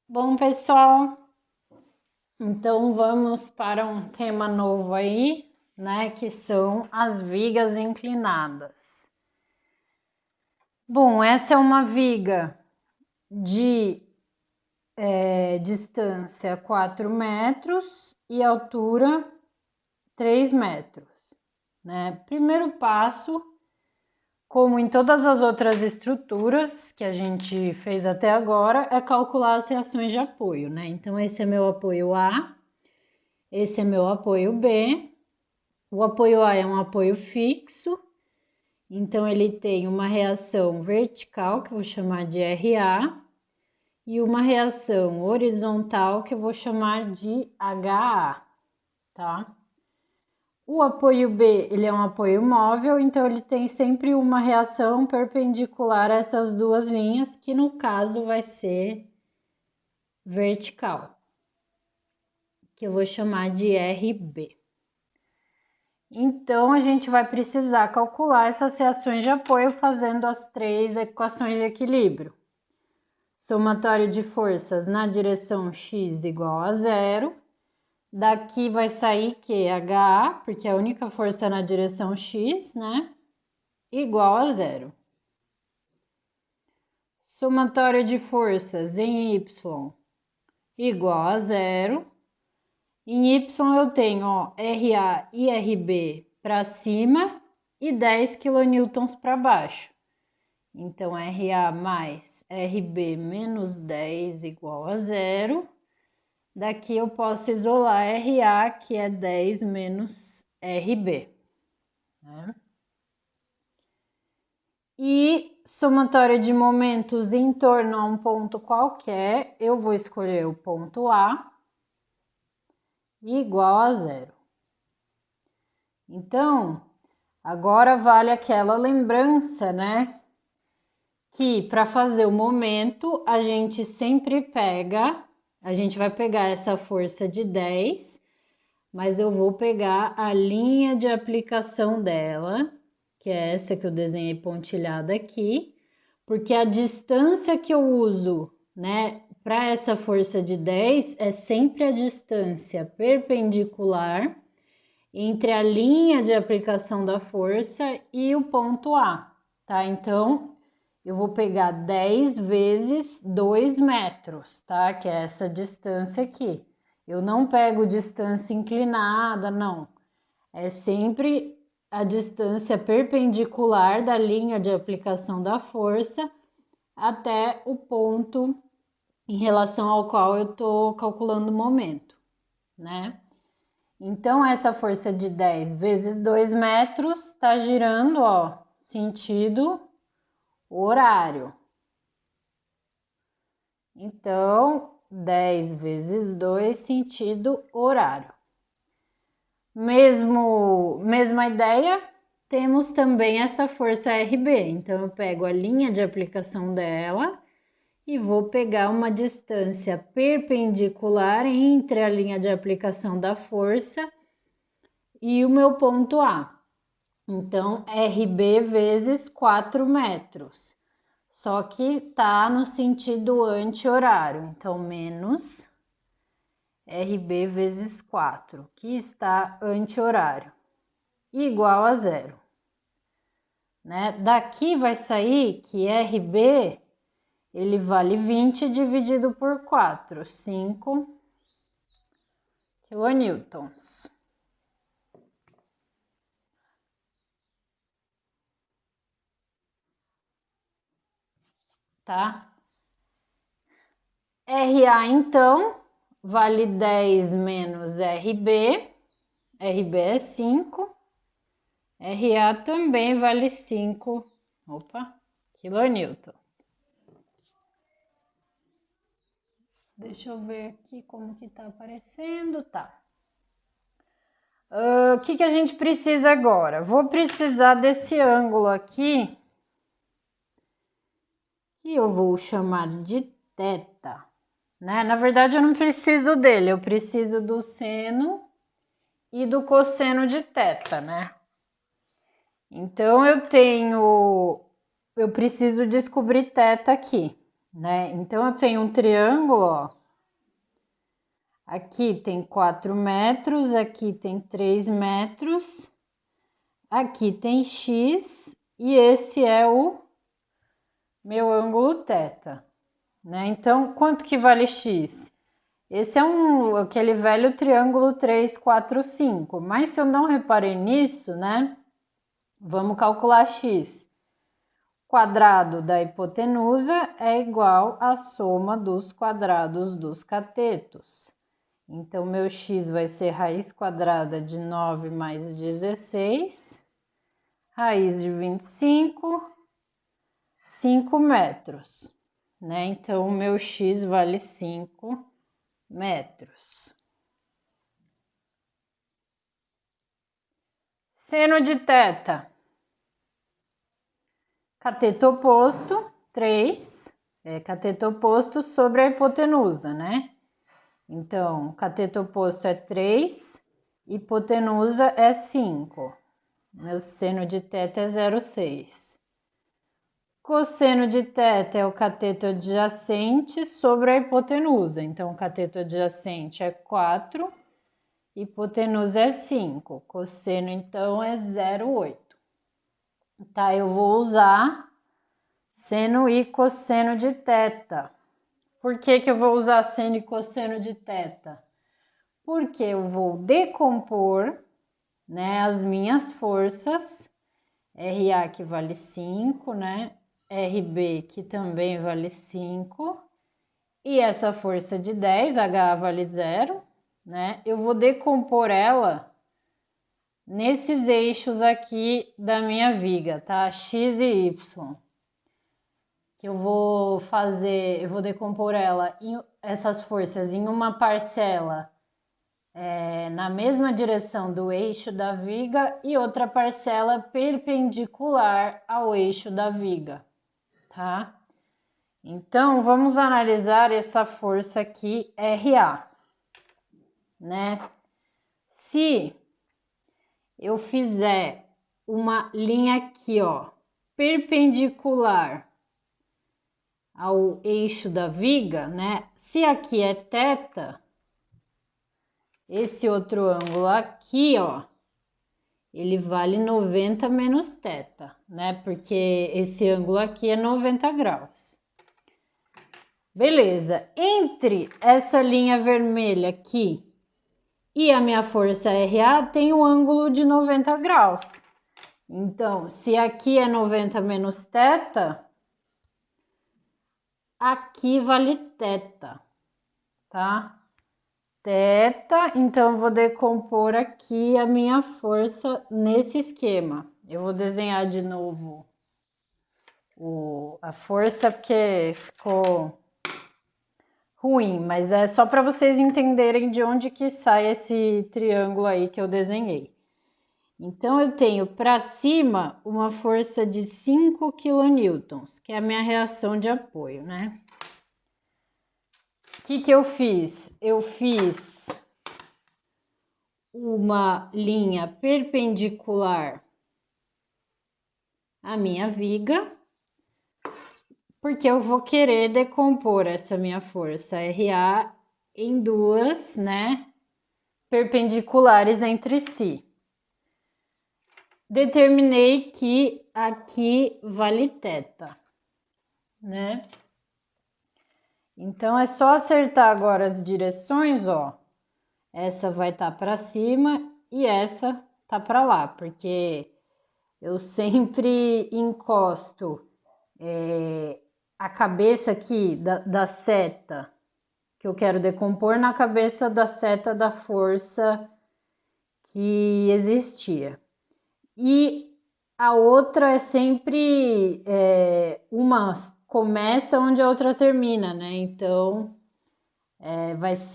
Bom, pessoal, então vamos para um tema novo aí, né? Que são as vigas inclinadas. Bom, essa é uma viga de distância 4 metros e altura 3 metros, né? Primeiro passo, como em todas as outras estruturas que a gente fez até agora, é calcular as reações de apoio, né? Então, esse é meu apoio A, esse é meu apoio B. O apoio A é um apoio fixo, então ele tem uma reação vertical, que eu vou chamar de RA, e uma reação horizontal, que eu vou chamar de HA, tá? O apoio B, ele é um apoio móvel, então ele tem sempre uma reação perpendicular a essas duas linhas, que no caso vai ser vertical, que eu vou chamar de RB. Então, a gente vai precisar calcular essas reações de apoio fazendo as três equações de equilíbrio. Somatório de forças na direção x igual a zero. Daqui vai sair que HA, porque é a única força na direção x, né? Igual a zero. Somatório de forças em y igual a zero. Em y eu tenho ó, RA e RB para cima e 10 kN para baixo. Então, RA mais RB menos 10 igual a zero. Daqui eu posso isolar RA, que é 10 menos RB. Né? E somatório de momentos em torno a um ponto qualquer, eu vou escolher o ponto A igual a zero. Então, agora vale aquela lembrança, né? Que para fazer o momento, a gente sempre a gente vai pegar essa força de 10, mas eu vou pegar a linha de aplicação dela, que é essa que eu desenhei pontilhada aqui, porque a distância que eu uso, né, para essa força de 10 é sempre a distância perpendicular entre a linha de aplicação da força e o ponto A, tá? Então, eu vou pegar 10 vezes 2 metros, tá? Que é essa distância aqui. Eu não pego distância inclinada, não. É sempre a distância perpendicular da linha de aplicação da força até o ponto em relação ao qual eu tô calculando o momento, né? Então, essa força de 10 vezes 2 metros tá girando, ó, sentido horário. Então, 10 vezes 2, sentido horário. Mesma ideia, temos também essa força RB. Então, eu pego a linha de aplicação dela e vou pegar uma distância perpendicular entre a linha de aplicação da força e o meu ponto A. Então, RB vezes 4 metros. Só que tá no sentido anti-horário. Então, menos RB vezes 4, que está anti-horário, igual a zero. Né? Daqui vai sair que RB, ele vale 20 dividido por 4, 5 kilonewtons. Tá? RA, então, vale 10 menos RB. RB é 5. RA também vale 5, kilonewtons. Deixa eu ver aqui como que tá aparecendo, tá. O que a gente precisa agora? Vou precisar desse ângulo aqui, que eu vou chamar de θ, né? Na verdade, eu não preciso dele, eu preciso do seno e do cosseno de θ, né? Então, eu preciso descobrir θ aqui. né? Então, eu tenho um triângulo, ó. Aqui tem 4 metros, aqui tem 3 metros, aqui tem X e esse é o meu ângulo θ, né? Então, quanto que vale X? Esse é aquele velho triângulo 3, 4, 5, mas se eu não reparei nisso, né? Vamos calcular X. Quadrado da hipotenusa é igual à soma dos quadrados dos catetos. Então, meu x vai ser raiz quadrada de 9 mais 16, raiz de 25, 5 metros, né? Então, o meu x vale 5 metros. Seno de θ. Cateto oposto, 3, cateto oposto sobre a hipotenusa, né? Então, cateto oposto é 3, hipotenusa é 5. Meu seno de θ é 0,6. Cosseno de θ é o cateto adjacente sobre a hipotenusa. Então, o cateto adjacente é 4, hipotenusa é 5. Cosseno, então, é 0,8. Tá, eu vou usar seno e cosseno de θ. Por que que eu vou usar seno e cosseno de θ? Porque eu vou decompor, né, as minhas forças, RA que vale 5, né, RB que também vale 5, e essa força de 10, HA vale 0, né, eu vou decompor ela nesses eixos aqui da minha viga, tá, X e Y. Que eu vou decompor essas forças em uma parcela na mesma direção do eixo da viga e outra parcela perpendicular ao eixo da viga, tá? Então, vamos analisar essa força aqui, RA, né? Se eu fizer uma linha aqui, ó, perpendicular ao eixo da viga, né? Se aqui é θ, esse outro ângulo aqui, ó, ele vale 90 menos θ, né? Porque esse ângulo aqui é 90 graus. Beleza, entre essa linha vermelha aqui e a minha força RA tem um ângulo de 90 graus. Então, se aqui é 90 menos θ, aqui vale θ, tá? Θ, então eu vou decompor aqui a minha força nesse esquema. Eu vou desenhar de novo a força porque ficou ruim, mas é só para vocês entenderem de onde que sai esse triângulo aí que eu desenhei. Então, eu tenho para cima uma força de 5 kN, que é a minha reação de apoio, né? O que eu fiz? Eu fiz uma linha perpendicular à minha viga, porque eu vou querer decompor essa minha força RA em duas, né, perpendiculares entre si. Determinei que aqui vale θ, né? Então, é só acertar agora as direções, ó. Essa vai estar para cima e essa tá para lá, porque eu sempre encosto a cabeça aqui da seta que eu quero decompor na cabeça da seta da força que existia. E a outra é sempre uma começa onde a outra termina, né? Então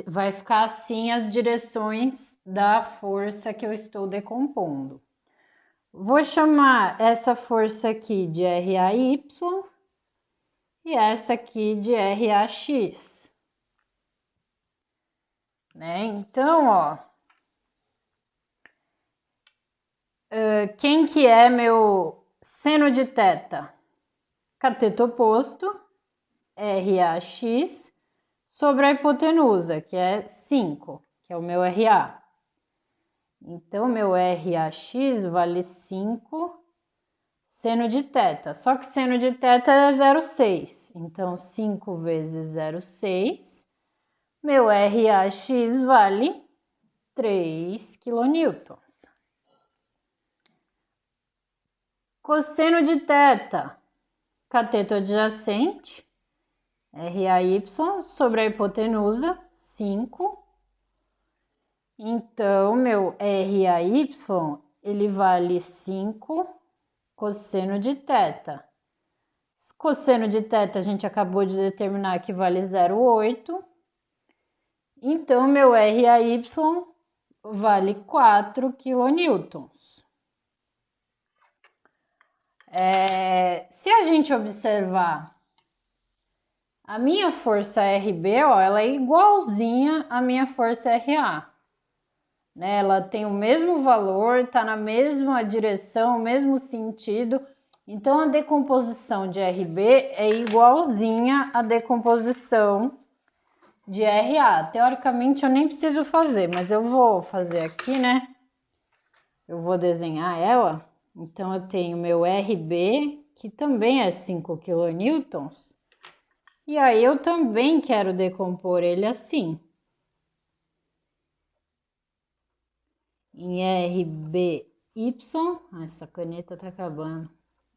vai ficar assim as direções da força que eu estou decompondo. Vou chamar essa força aqui de RAY e essa aqui de RAX, né? Então, ó, quem que é meu seno de θ? Cateto oposto, RAx sobre a hipotenusa, que é 5, que é o meu RA. Então, meu RAx vale 5 seno de θ. Só que seno de θ é 0,6. Então, 5 vezes 0,6. Meu RAx vale 3 kN. Cosseno de θ, cateto adjacente, RAY sobre a hipotenusa, 5. Então, meu RAY, ele vale 5 cosseno de θ. Cosseno de θ a gente acabou de determinar que vale 0,8. Então, meu RAY vale 4 kN. Se a gente observar a minha força RB, ó, ela é igualzinha à minha força RA. Né? Ela tem o mesmo valor, está na mesma direção, o mesmo sentido. Então, a decomposição de RB é igualzinha à decomposição de RA. Teoricamente, eu nem preciso fazer, mas eu vou fazer aqui, né? Eu vou desenhar ela. Então, eu tenho meu RB, que também é 5 kN. E aí, eu também quero decompor ele assim. Em RBY, essa caneta tá acabando,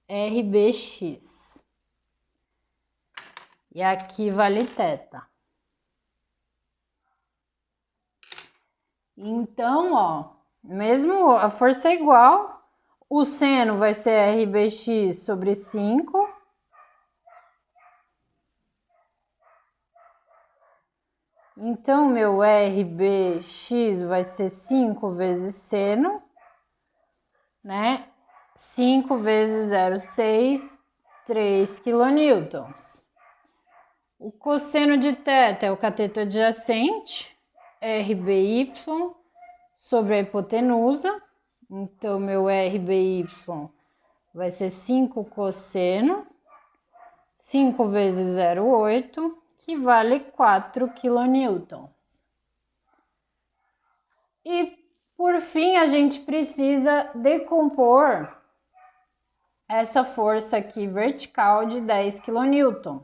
RBX. E aqui vale θ. Então, ó, mesmo a força é igual, o seno vai ser RBX sobre 5. Então, meu RBX vai ser 5 vezes seno, né? 5 vezes 0,6, 3 kN. O cosseno de θ é o cateto adjacente, RBY, sobre a hipotenusa. Então, meu RBY vai ser 5 cosseno, 5 vezes 0,8, que vale 4 kN. E, por fim, a gente precisa decompor essa força aqui vertical de 10 kN.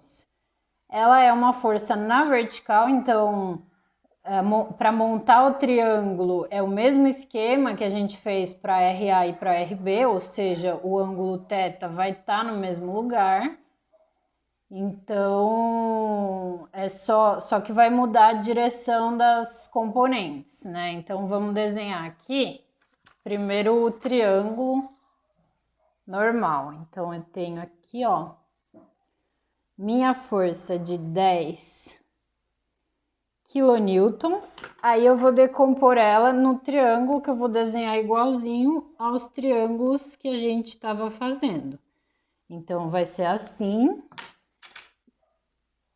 Ela é uma força na vertical, então, para montar o triângulo é o mesmo esquema que a gente fez para RA e para RB, ou seja, o ângulo θ vai estar no mesmo lugar. Então, é só que vai mudar a direção das componentes, né? Então, vamos desenhar aqui primeiro o triângulo normal. Então, eu tenho aqui, ó, minha força de 10 kilonewtons. Aí eu vou decompor ela no triângulo que eu vou desenhar igualzinho aos triângulos que a gente estava fazendo. Então, vai ser assim.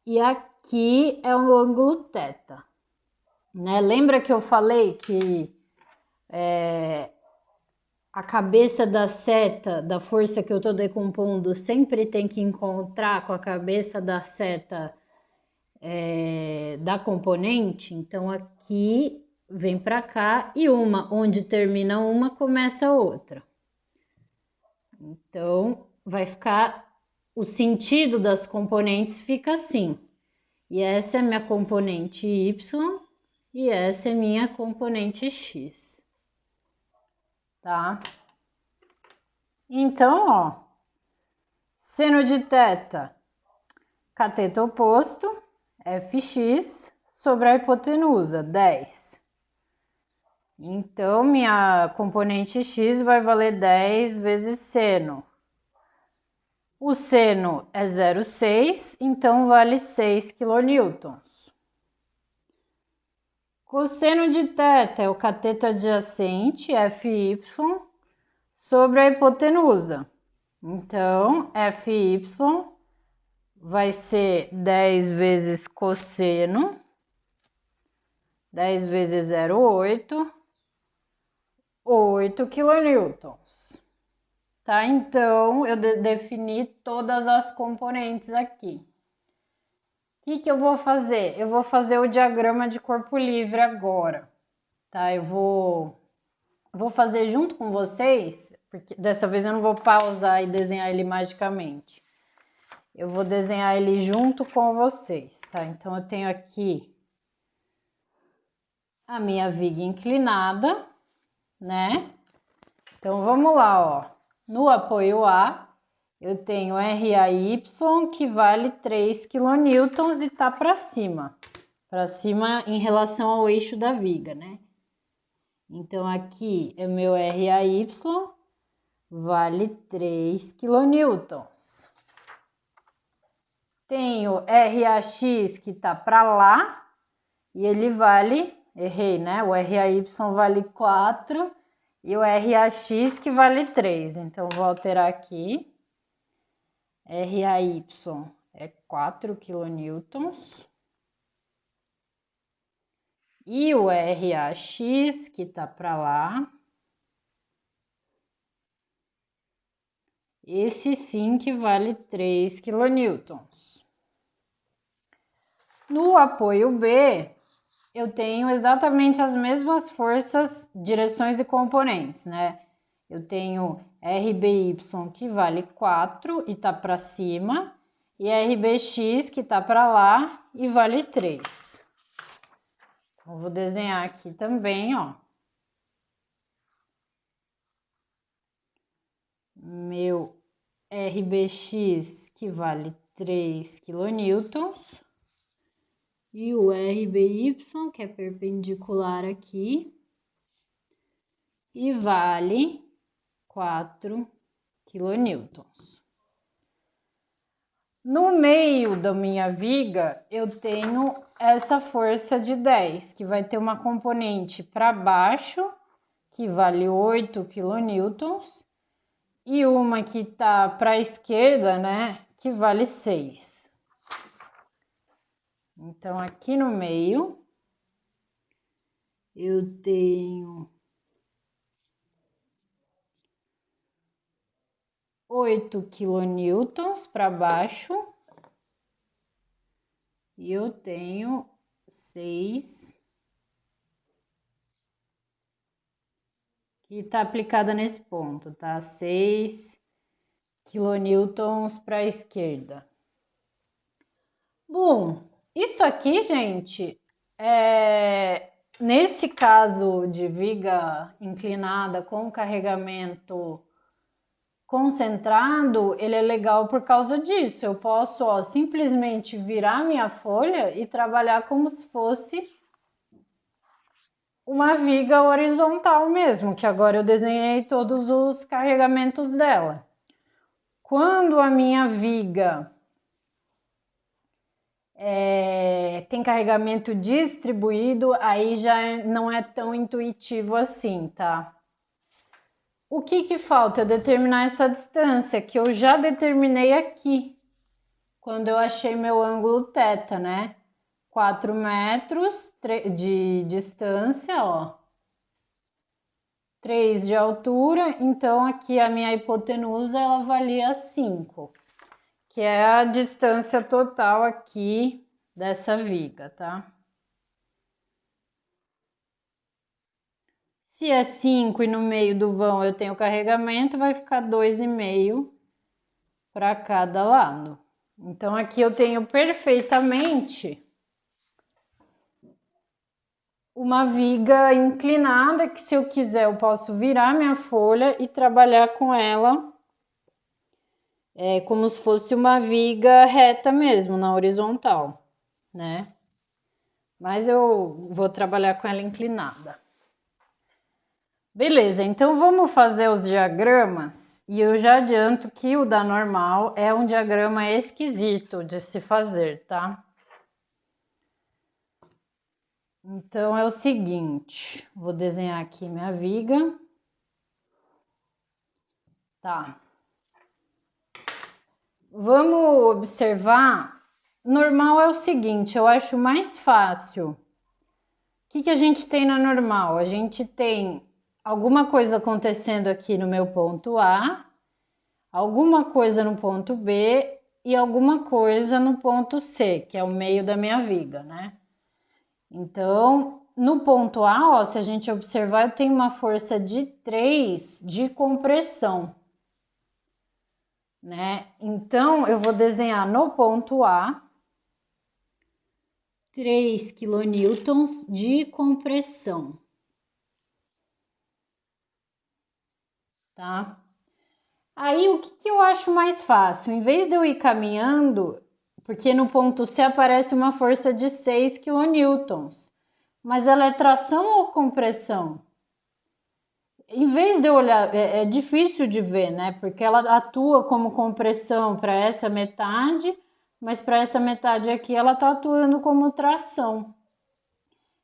E aqui é o ângulo θ, né? Lembra que eu falei que a cabeça da seta, da força que eu estou decompondo, sempre tem que encontrar com a cabeça da seta da componente? Então, aqui vem para cá e onde termina uma, começa a outra. Então, vai ficar, o sentido das componentes fica assim. E essa é minha componente Y e essa é minha componente X, tá? Então, ó, seno de θ, cateto oposto, Fx, sobre a hipotenusa, 10. Então, minha componente X vai valer 10 vezes seno. O seno é 0,6, então vale 6 kN. Cosseno de θ é o cateto adjacente, Fy, sobre a hipotenusa. Então, Fy vai ser 10 vezes cosseno, 10 vezes 0,8, 8 kN. Tá? Então, eu defini todas as componentes aqui. que eu vou fazer? Eu vou fazer o diagrama de corpo livre agora, tá? Eu vou fazer junto com vocês, porque dessa vez eu não vou pausar e desenhar ele magicamente. Eu vou desenhar ele junto com vocês, tá? Então, eu tenho aqui a minha viga inclinada, né? Então, vamos lá, ó. No apoio A, eu tenho RAY, que vale 3 kN e tá para cima em relação ao eixo da viga, né? Então, aqui é meu RAY, vale 3 kN. Tenho RAX que tá para lá e ele vale, errei, né? O RAY vale 4 e o RAX que vale 3. Então, vou alterar aqui. RAY é 4 kN. E o RAX, que tá para lá, esse sim que vale 3 kN. No apoio B, eu tenho exatamente as mesmas forças, direções e componentes, né? Eu tenho RBY que vale 4 e tá para cima, e RBX que tá para lá e vale 3. Então, vou desenhar aqui também, ó. Meu RBX que vale 3 kN e o RBY que é perpendicular aqui e vale 4 kN. No meio da minha viga, eu tenho essa força de 10, que vai ter uma componente para baixo, que vale 8 kN, e uma que tá para a esquerda, né, que vale 6. Então, aqui no meio, eu tenho 8 kN para baixo e eu tenho 6 que está aplicada nesse ponto, tá? 6 kN para a esquerda. Bom, isso aqui, gente, nesse caso de viga inclinada com carregamento concentrado, ele é legal por causa disso. Eu posso, ó, simplesmente virar minha folha e trabalhar como se fosse uma viga horizontal mesmo, que agora eu desenhei todos os carregamentos dela. Quando a minha viga tem carregamento distribuído, aí já não é tão intuitivo assim, tá? O que falta? Eu determinar essa distância, que eu já determinei aqui, quando eu achei meu ângulo θ, né? 4 metros de distância, ó. 3 de altura, então aqui a minha hipotenusa, ela valia 5, que é a distância total aqui dessa viga, tá? Se é 5 e no meio do vão eu tenho carregamento, vai ficar 2,5 para cada lado. Então, aqui eu tenho perfeitamente uma viga inclinada, que se eu quiser eu posso virar minha folha e trabalhar com ela como se fosse uma viga reta mesmo, na horizontal, né? Mas eu vou trabalhar com ela inclinada. Beleza, então vamos fazer os diagramas e eu já adianto que o da normal é um diagrama esquisito de se fazer, tá? Então é o seguinte, vou desenhar aqui minha viga. Tá. Vamos observar. Normal é o seguinte, eu acho mais fácil. O que a gente tem na normal? A gente tem alguma coisa acontecendo aqui no meu ponto A, alguma coisa no ponto B e alguma coisa no ponto C, que é o meio da minha viga, né? Então, no ponto A, ó, se a gente observar, eu tenho uma força de 3 de compressão, né? Então, eu vou desenhar no ponto A 3 quilonewtons de compressão, tá? Aí, o que eu acho mais fácil? Em vez de eu ir caminhando, porque no ponto C aparece uma força de 6 quilonewtons, mas ela é tração ou compressão? Em vez de eu olhar, é difícil de ver, né? Porque ela atua como compressão para essa metade, mas para essa metade aqui ela está atuando como tração.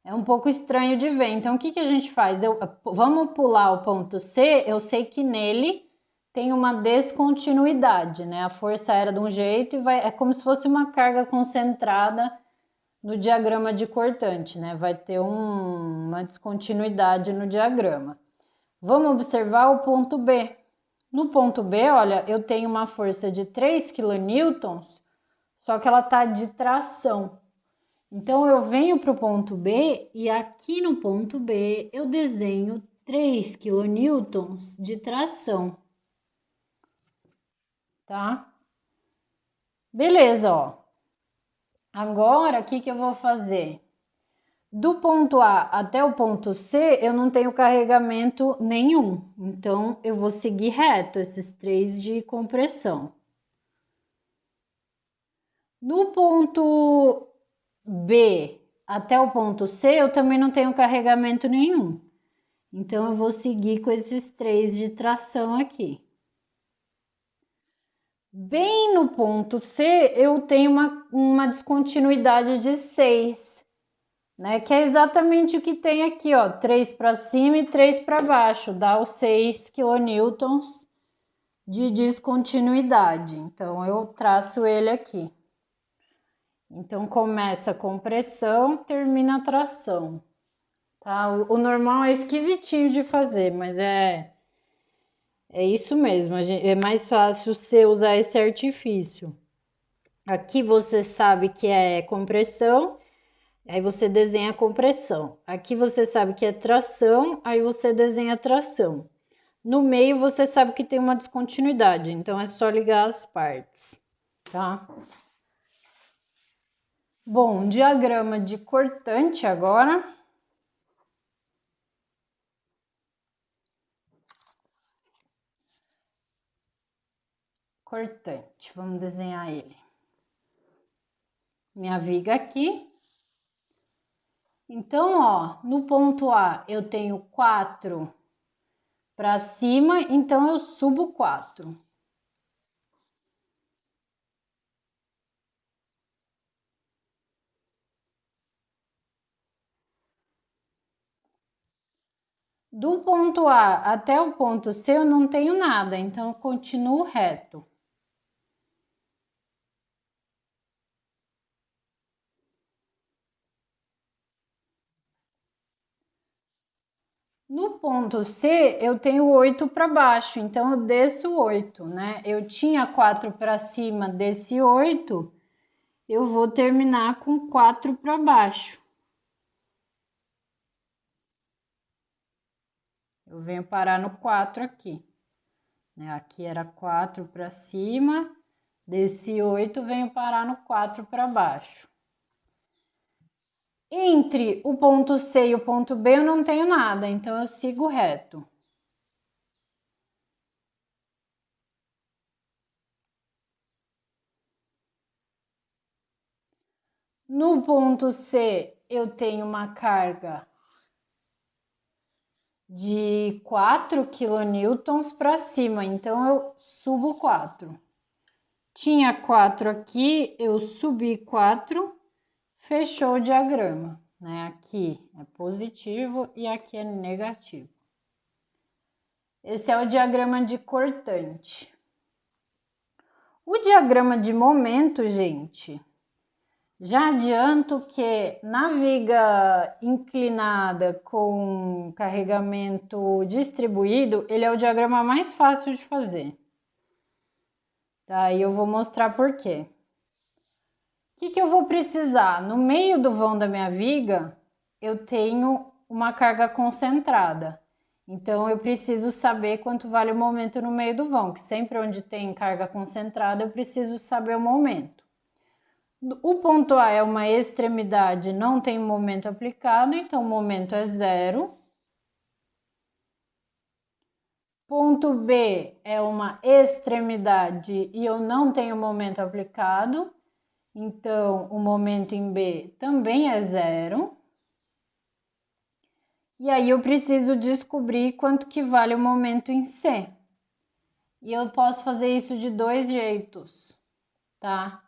É um pouco estranho de ver. Então, o que a gente faz? Vamos pular o ponto C. Eu sei que nele tem uma descontinuidade, né? A força era de um jeito e é como se fosse uma carga concentrada no diagrama de cortante, né? Vai ter uma descontinuidade no diagrama. Vamos observar o ponto B. No ponto B, olha, eu tenho uma força de 3 kN, só que ela está de tração. Então, eu venho para o ponto B e aqui no ponto B eu desenho 3 kN de tração, tá? Beleza, ó. Agora, o que eu vou fazer? Do ponto A até o ponto C, eu não tenho carregamento nenhum. Então, eu vou seguir reto esses 3 de compressão. No ponto B até o ponto C, eu também não tenho carregamento nenhum. Então, eu vou seguir com esses 3 de tração aqui. Bem no ponto C, eu tenho uma descontinuidade de 6, né? Que é exatamente o que tem aqui, ó. 3 para cima e 3 para baixo, dá os 6 quilonewtons de descontinuidade. Então, eu traço ele aqui. Então, começa a compressão, termina a tração. Tá? O normal é esquisitinho de fazer, mas é isso mesmo. É mais fácil você usar esse artifício. Aqui você sabe que é compressão, aí você desenha a compressão. Aqui você sabe que é tração, aí você desenha a tração. No meio você sabe que tem uma descontinuidade, então é só ligar as partes, tá? Bom, diagrama de cortante agora. Cortante, vamos desenhar ele. Minha viga aqui. Então, ó, no ponto A eu tenho 4 para cima, então eu subo 4. Do ponto A até o ponto C eu não tenho nada, então eu continuo reto. No ponto C eu tenho 8 para baixo, então eu desço 8, né? Eu tinha 4 para cima, desci 8, eu vou terminar com 4 para baixo. Eu venho parar no 4 aqui. Aqui era 4 para cima, desci 8, venho parar no 4 para baixo. Entre o ponto C e o ponto B eu não tenho nada, então eu sigo reto. No ponto C eu tenho uma carga de 4 quilonewtons para cima, então eu subo 4. Tinha 4 aqui, eu subi 4, fechou o diagrama, né? Aqui é positivo e aqui é negativo. Esse é o diagrama de cortante. O diagrama de momento, gente, já adianto que na viga inclinada com carregamento distribuído, ele é o diagrama mais fácil de fazer. tá? E eu vou mostrar por quê. O que eu vou precisar? No meio do vão da minha viga, eu tenho uma carga concentrada. Então, eu preciso saber quanto vale o momento no meio do vão, que sempre onde tem carga concentrada, eu preciso saber o momento. O ponto A é uma extremidade, não tem momento aplicado, então o momento é 0. Ponto B é uma extremidade e eu não tenho momento aplicado, então o momento em B também é 0. E aí eu preciso descobrir quanto que vale o momento em C. E eu posso fazer isso de dois jeitos, tá?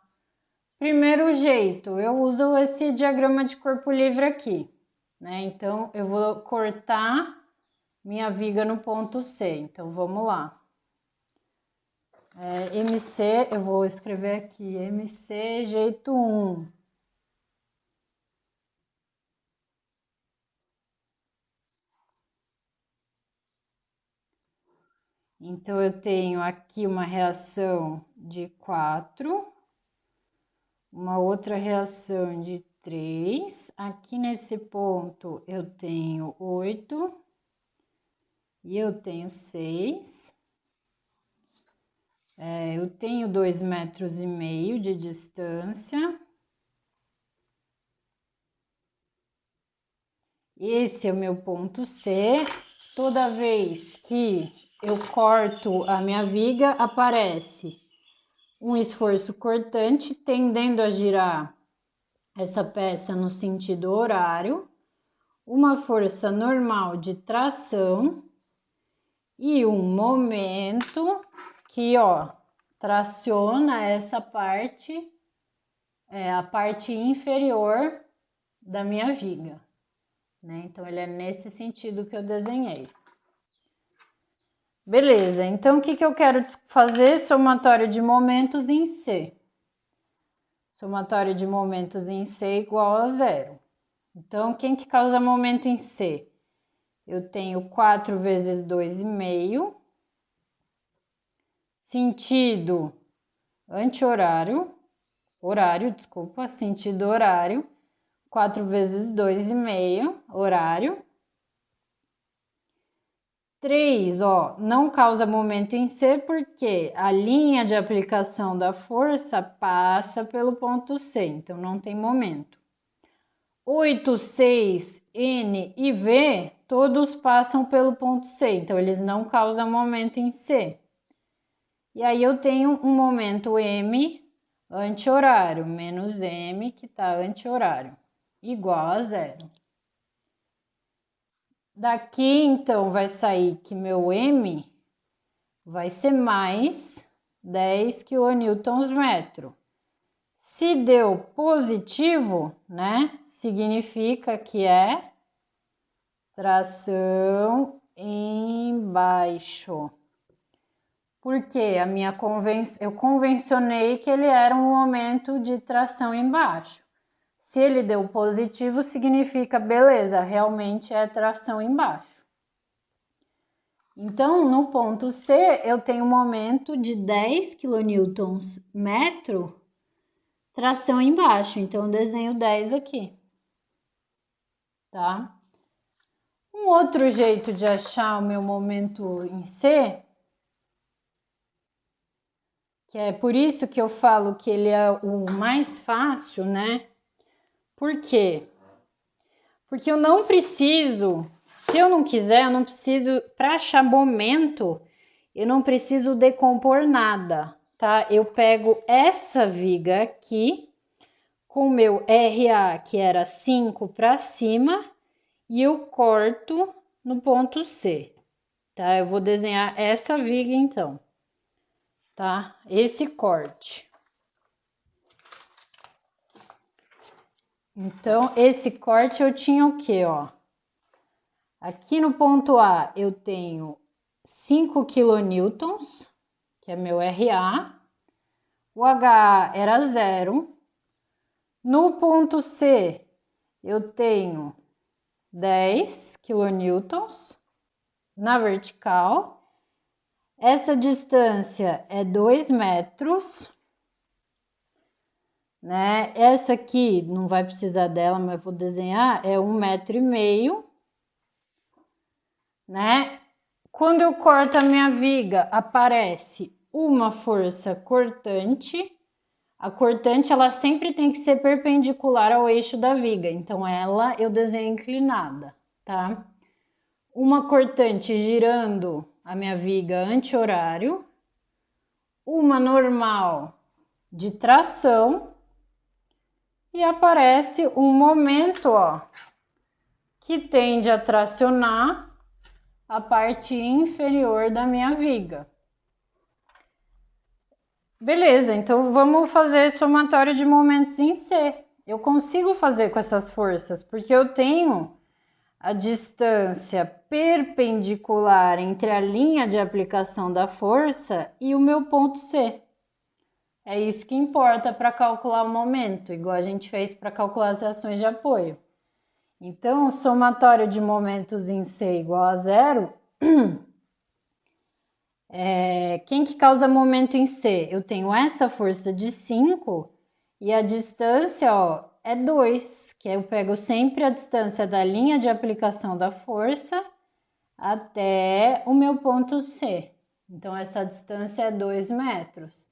Primeiro jeito, eu uso esse diagrama de corpo livre aqui, né? Então, eu vou cortar minha viga no ponto C. Então, vamos lá. MC, eu vou escrever aqui, MC, jeito 1. Então, eu tenho aqui uma reação de 4, uma outra reação de 3. Aqui nesse ponto, eu tenho 8 e eu tenho 6. Eu tenho 2,5 metros de distância. Esse é o meu ponto C. Toda vez que eu corto a minha viga, aparece um esforço cortante tendendo a girar essa peça no sentido horário, uma força normal de tração e um momento que, traciona essa parte, a parte inferior da minha viga, né? Então, ele é nesse sentido que eu desenhei. Beleza, então o que eu quero fazer? Somatório de momentos em C. Somatório de momentos em C igual a 0. Então, quem que causa momento em C? Eu tenho 4 vezes 2,5. Sentido anti-horário. Sentido horário. 4 vezes 2,5, horário. 3, não causa momento em C porque a linha de aplicação da força passa pelo ponto C, então não tem momento. 8, 6, N e V, todos passam pelo ponto C, então eles não causam momento em C. E aí eu tenho um momento M anti-horário, menos M que está anti-horário, igual a 0. Daqui, então, vai sair que meu M vai ser mais 10 kNm. Se deu positivo, né, significa que é tração embaixo. Porque eu convencionei que ele era um momento de tração embaixo. Se ele deu positivo, significa, beleza, realmente é tração embaixo. Então, no ponto C, eu tenho um momento de 10 kNm, tração embaixo. Então, eu desenho 10 aqui, tá? Um outro jeito de achar o meu momento em C, que é por isso que eu falo que ele é o mais fácil, né? Por quê? Porque eu não preciso, se eu não quiser, eu não preciso, para achar momento, eu não preciso decompor nada, tá? Eu pego essa viga aqui, com o meu RA, que era 5 para cima, e eu corto no ponto C, tá? Eu vou desenhar essa viga, então, tá? Esse corte. Então, esse corte eu tinha o quê, Aqui no ponto A eu tenho 5 kN, que é meu RA. O HA era 0. No ponto C eu tenho 10 kN na vertical. Essa distância é 2 metros, né? Essa aqui não vai precisar dela, mas vou desenhar, é 1,5 metro, né? Quando eu corto a minha viga, aparece uma força cortante. A cortante, ela sempre tem que ser perpendicular ao eixo da viga, então ela eu desenho inclinada, tá? Uma cortante girando a minha viga anti-horário, uma normal de tração e aparece um momento, ó, que tende a tracionar a parte inferior da minha viga. Beleza, então vamos fazer somatório de momentos em C. Eu consigo fazer com essas forças, porque eu tenho a distância perpendicular entre a linha de aplicação da força e o meu ponto C. É isso que importa para calcular o momento, igual a gente fez para calcular as reações de apoio. Então, o somatório de momentos em C igual a zero. Quem que causa momento em C? Eu tenho essa força de 5 e a distância, ó, é 2, que eu pego sempre a distância da linha de aplicação da força até o meu ponto C. Então, essa distância é 2 metros.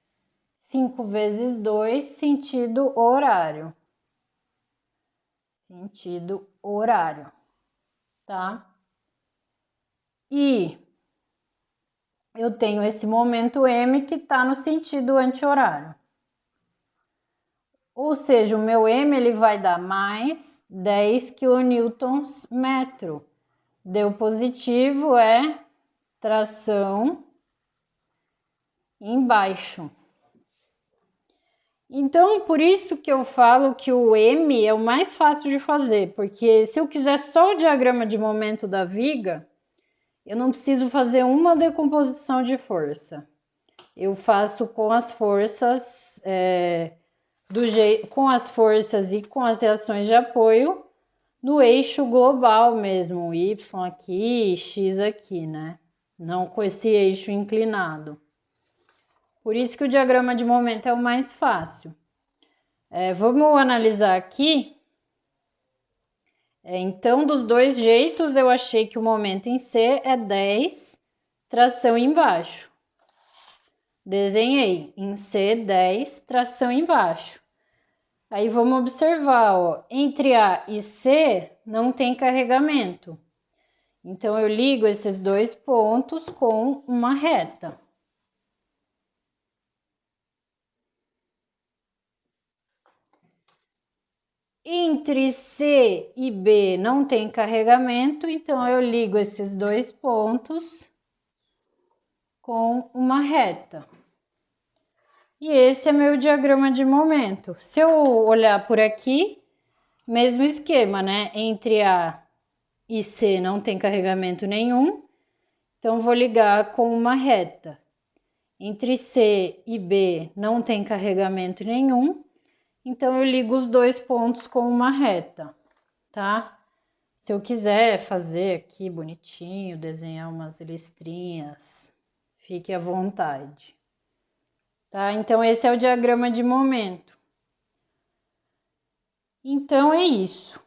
5 vezes 2, sentido horário. Sentido horário, tá? E eu tenho esse momento M que está no sentido anti-horário. Ou seja, o meu M ele vai dar mais 10 kNm. Deu positivo é tração embaixo. Então, por isso que eu falo que o M é o mais fácil de fazer, porque se eu quiser só o diagrama de momento da viga, eu não preciso fazer uma decomposição de força. Eu faço com as forças, com as forças e com as reações de apoio no eixo global mesmo, Y aqui e X aqui, né? Não com esse eixo inclinado. Por isso que o diagrama de momento é o mais fácil. Vamos analisar aqui. Então, dos dois jeitos, eu achei que o momento em C é 10, tração embaixo. Desenhei em C 10, tração embaixo. Aí vamos observar, ó, entre A e C não tem carregamento. Então, eu ligo esses dois pontos com uma reta. Entre C e B não tem carregamento, então eu ligo esses dois pontos com uma reta. E esse é meu diagrama de momento. Se eu olhar por aqui, mesmo esquema, né? Entre A e C não tem carregamento nenhum, então vou ligar com uma reta. Entre C e B não tem carregamento nenhum, então eu ligo os dois pontos com uma reta, tá? Se eu quiser fazer aqui bonitinho, desenhar umas listrinhas, fique à vontade. Tá? Então, esse é o diagrama de momento. Então, é isso.